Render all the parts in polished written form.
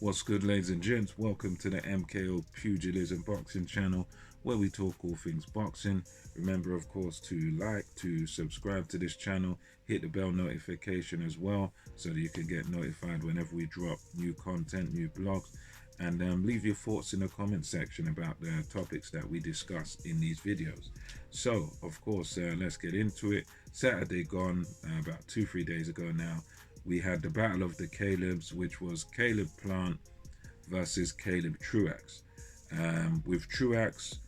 What's good, ladies and gents? Welcome to the MKO Pugilism Boxing channel, where we talk all things boxing. Remember, of course, to subscribe to this channel, hit the bell notification as well, so that you can get notified whenever we drop new content, new blogs, and leave your thoughts in the comment section about the topics that we discuss in these videos. So, of course, let's get into it. Saturday gone, about 2-3 days ago now. We had the Battle of the Calebs, which was Caleb Plant versus Caleb Truax. With Truax,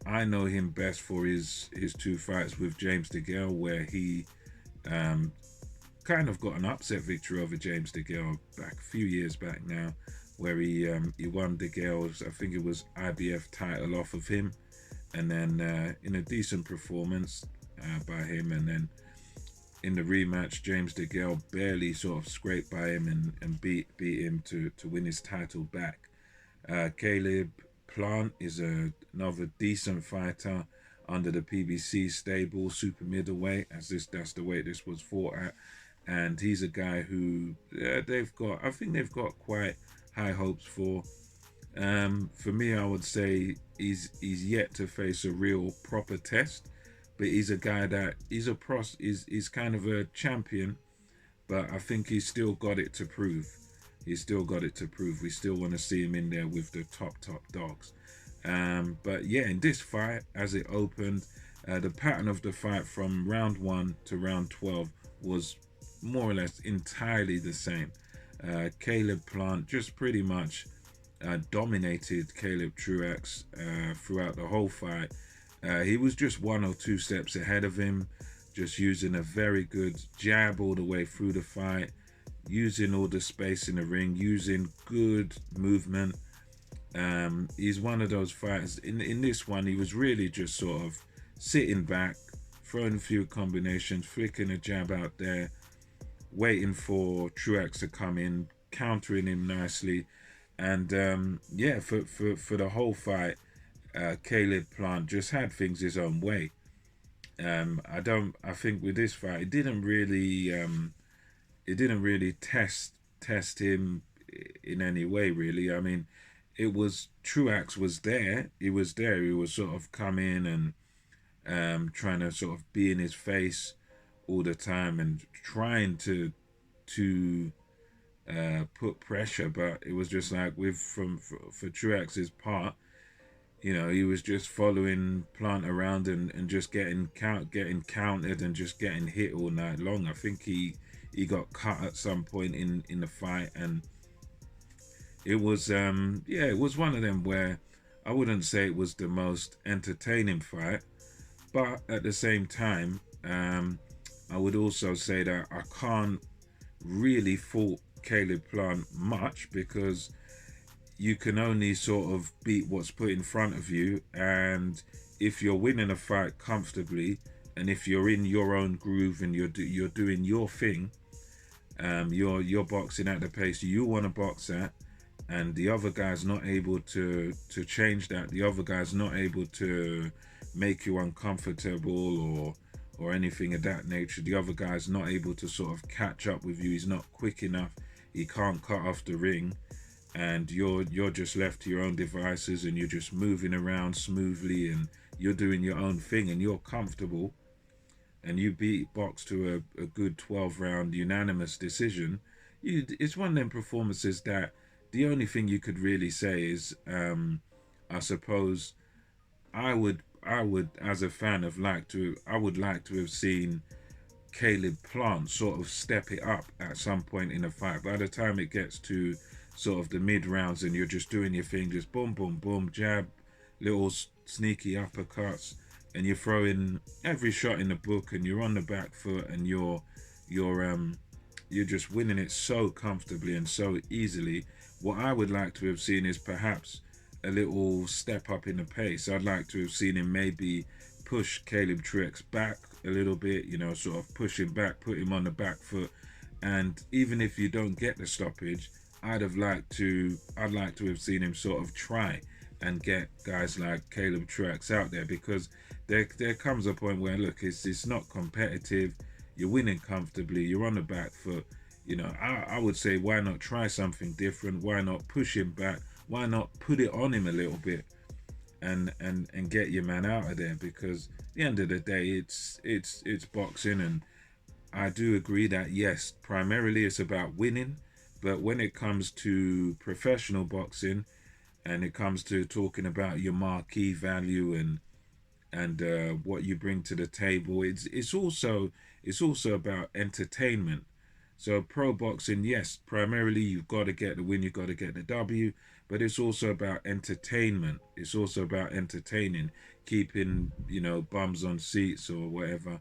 I know him best for his two fights with James DeGale, where he kind of got an upset victory over James DeGale back a few years back now, where he won DeGale's, I think it was IBF title off of him, and then in a decent performance by him, and then in the rematch, James DeGale barely sort of scraped by him and beat him to win his title back. Caleb Plant is another decent fighter under the PBC stable, super middleweight, as that's the weight this was fought at. And he's a guy who I think they've got quite high hopes for. For me, I would say he's yet to face a real proper test. But he's a guy that he's kind of a champion, but I think he's still got it to prove. He's still got it to prove. We still want to see him in there with the top dogs. But yeah, in this fight, as it opened, the pattern of the fight from round 1 to round 12 was more or less entirely the same. Caleb Plant just pretty much dominated Caleb Truax throughout the whole fight. He was just 1 or 2 steps ahead of him, just using a very good jab all the way through the fight, using all the space in the ring, using good movement. He's one of those fighters. In this one, he was really just sort of sitting back, throwing a few combinations, flicking a jab out there, waiting for Truax to come in, countering him nicely. And yeah, for the whole fight, Caleb Plant just had things his own way. I think with this fight, it didn't really test him in any way, really. I mean, it was Truax was there. He was there. He was sort of coming and trying to sort of be in his face all the time and trying to put pressure, but it was just like for Truax's part, you know, he was just following Plant around and just getting countered and just getting hit all night long. I think he got cut at some point in the fight, and it was it was one of them where I wouldn't say it was the most entertaining fight, but at the same time, I would also say that I can't really fault Caleb Plant much, because you can only sort of beat what's put in front of you, and if you're winning a fight comfortably, and if you're in your own groove and you're doing your thing, you're boxing at the pace you want to box at, and the other guy's not able to change that, the other guy's not able to make you uncomfortable or anything of that nature, the other guy's not able to sort of catch up with you, he's not quick enough, he can't cut off the ring, and you're just left to your own devices, and you're just moving around smoothly, and you're doing your own thing, and you're comfortable, and you box to a good 12-round unanimous decision, it's one of them performances that the only thing you could really say is, I suppose, I would as a fan have liked to have seen Caleb Plant sort of step it up at some point in the fight. By the time it gets to sort of the mid rounds and you're just doing your thing, just boom, boom, boom, jab, little sneaky uppercuts, and you're throwing every shot in the book, and you're on the back foot, and you're just winning it so comfortably and so easily. What I would like to have seen is perhaps a little step up in the pace. I'd like to have seen him maybe push Caleb Truax back a little bit, you know, sort of push him back, put him on the back foot, and even if you don't get the stoppage, I'd like to have seen him sort of try and get guys like Caleb Truax out there, because there comes a point where, look, it's not competitive, you're winning comfortably, you're on the back foot, You know, I would say, why not try something different? Why not push him back? Why not put it on him a little bit and get your man out of there? Because at the end of the day, it's boxing, and I do agree that yes, primarily it's about winning, but when it comes to professional boxing and it comes to talking about your marquee value and what you bring to the table, it's also about entertainment. So pro boxing, yes, primarily you've got to get the win, you've got to get the W, but it's also about entertainment. It's also about entertaining, keeping bums on seats or whatever,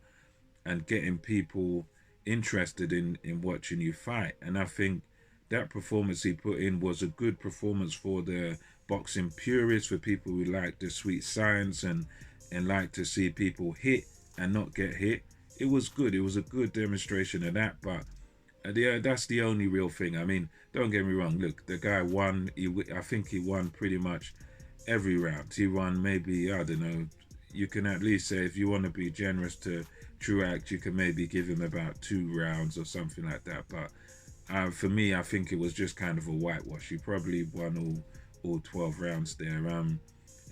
and getting people interested in watching you fight. And I think that performance he put in was a good performance for the boxing purists, for people who like the sweet science and like to see people hit and not get hit. It was good. It was a good demonstration of that. But yeah, that's the only real thing. I mean, don't get me wrong. Look, the guy won. I think he won pretty much every round. He won maybe, I don't know. You can at least say, if you want to be generous to Truax, you can maybe give him about 2 rounds or something like that. But for me, I think it was just kind of a whitewash. He probably won all 12 rounds there. And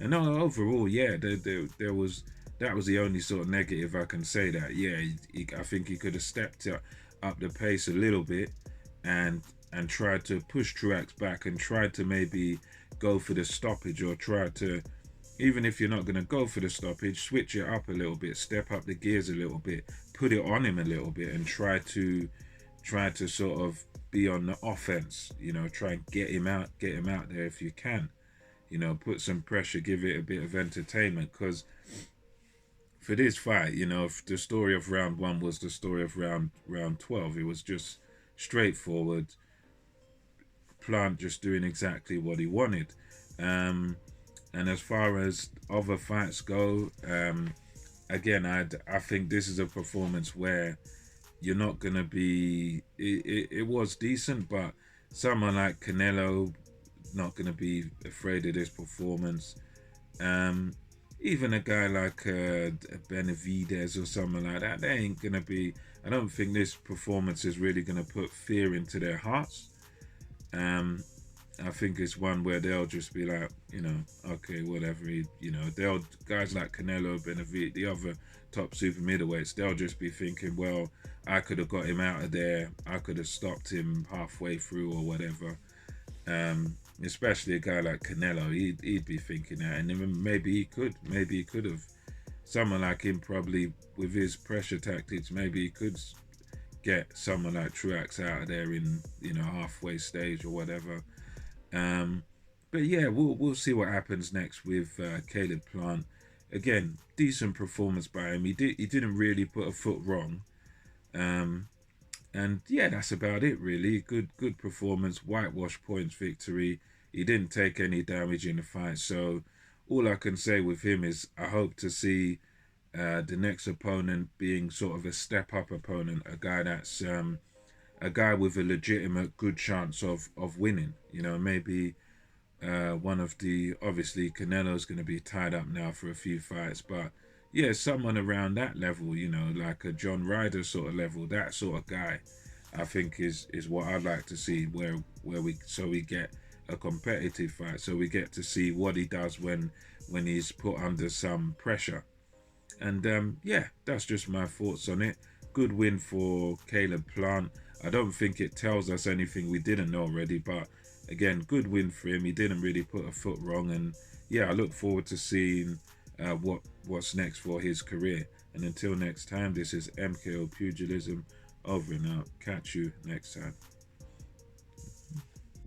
no, overall, yeah, there was, that was the only sort of negative I can say. That yeah, I think he could have stepped up the pace a little bit and tried to push Truax back and tried to maybe go for the stoppage, or try to, even if you're not going to go for the stoppage, switch it up a little bit, step up the gears a little bit, put it on him a little bit, and try to sort of be on the offense. Try and get him out there if you can. Put some pressure, give it a bit of entertainment. Because for this fight, if the story of round one was the story of round 12, it was just straightforward. Plant just doing exactly what he wanted. And as far as other fights go, again, I think this is a performance where you're not gonna be. It was decent, but someone like Canelo not gonna be afraid of this performance. Um, Even a guy like Benavidez or someone like that, they ain't gonna be. I don't think this performance is really gonna put fear into their hearts. Um, I think it's one where they'll just be like, okay, whatever. They'll, guys like Canelo, Benavidez, the other top super middleweights, they'll just be thinking, well, I could have got him out of there. I could have stopped him halfway through or whatever. Especially a guy like Canelo, he'd be thinking that, and then maybe he could have. Someone like him, probably with his pressure tactics, maybe he could get someone like Truax out of there in halfway stage or whatever. Um, but yeah, we'll see what happens next with Caleb Plant. Again, decent performance by him. He didn't really put a foot wrong. Um, and yeah, that's about it really. Good performance, whitewash points victory. He didn't take any damage in the fight, so all I can say with him is I hope to see the next opponent being sort of a step up opponent, a guy with a legitimate good chance of winning. Maybe one of the, obviously Canelo's going to be tied up now for a few fights, but yeah, someone around that level, like a John Ryder sort of level, that sort of guy, I think is what I'd like to see, where we get a competitive fight, so we get to see what he does when he's put under some pressure. And yeah, that's just my thoughts on it. Good win for Caleb Plant. I don't think it tells us anything we didn't know already, but again, good win for him. He didn't really put a foot wrong, and yeah, I look forward to seeing what's next for his career. And until next time, this is MKO Pugilism, over and out. Catch you next time.